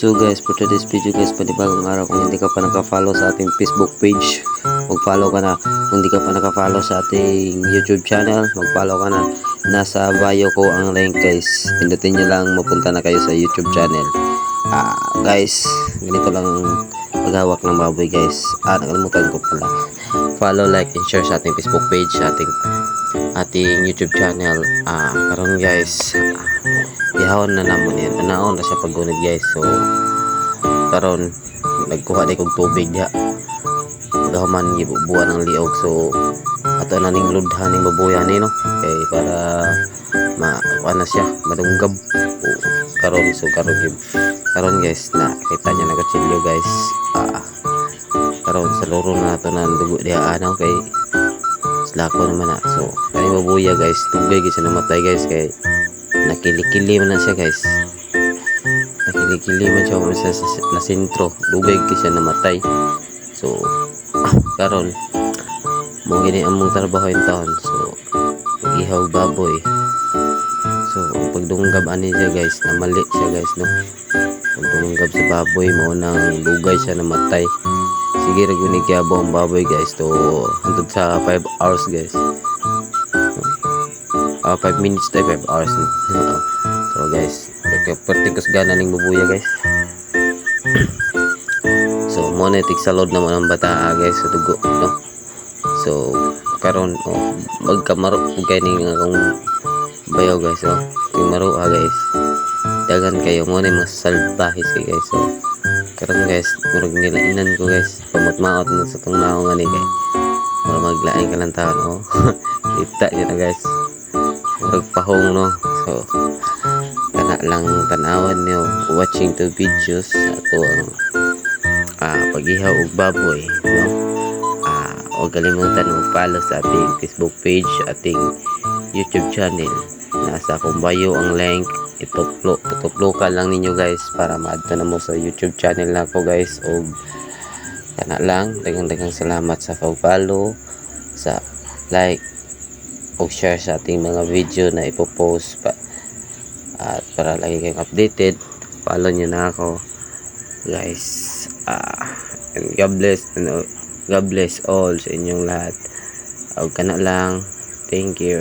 So guys, for today's video guys, panibagong araw, kung hindi ka pa naka-follow sa ating Facebook page, mag-follow ka na. Kung hindi ka pa naka-follow sa ating YouTube channel, mag-follow ka na. Nasa bio ko ang link guys. Pindutin nyo lang, mapunta na kayo sa YouTube channel. Guys, ganito lang paghawak ng baboy guys. Nakalimutan ko pala. Follow, like, and share sa ating Facebook page, sa ating YouTube channel. Karon guys, ihawon na namon yan. Anaon na siya paggunid guys. So karon nagkuha di kog tubig diha. Paghuman gibubuan ng liog. So ato na ning ludhan ning baboyan ni no. Kay para na siya madunggab. Karon guys, na kita niya nagachilyo guys. Karon sa loro na nato na dugo diha ano kay lako naman na. So kani babuya guys, tubig siya namatay guys kay nakilikili man na siya guys. Nakilikili man siya na sentro, dugay siya namatay. So karon mo gini among trabaho in town. So ihaw baboy. So pagdunggab ani siya guys, namali siya guys no. Pagdunggab sa baboy mo nang dugay siya namatay. Sige ra guni kiabo ang baboy guys to hangtod sa 5 hours guys. 5 minutes tayo 5 hours. So guys, pertikos gana ning babuya guys. So monetik sa load naman ang bata guys sa dugo no. So karon magkamaro ug kay ning akong bayaw guys ting maro guys. Dagan kayo mo ni mas salbahis guys. So karon guys, murag nilainan ko guys. Pamutmaot na sa tong naong ani guys. Para maglaing ka lang taon kita niyo na guys. Murag pahong no. So kana lang tanawan niyo watching the videos ato ang paghihaw og baboy no. Huwag kalimutan mag-follow sa ating Facebook page, ating YouTube channel. Nasa akong bio ang link. Ituplo ka lang ninyo guys para maadto na mo sa YouTube channel na ko guys. O kana lang, daghang salamat sa pag-follow, sa like o share sa ating mga video na ipopost pa. At para lagi kayong updated, follow nyo na ako guys. And God bless all sa inyong lahat. O kana lang, thank you.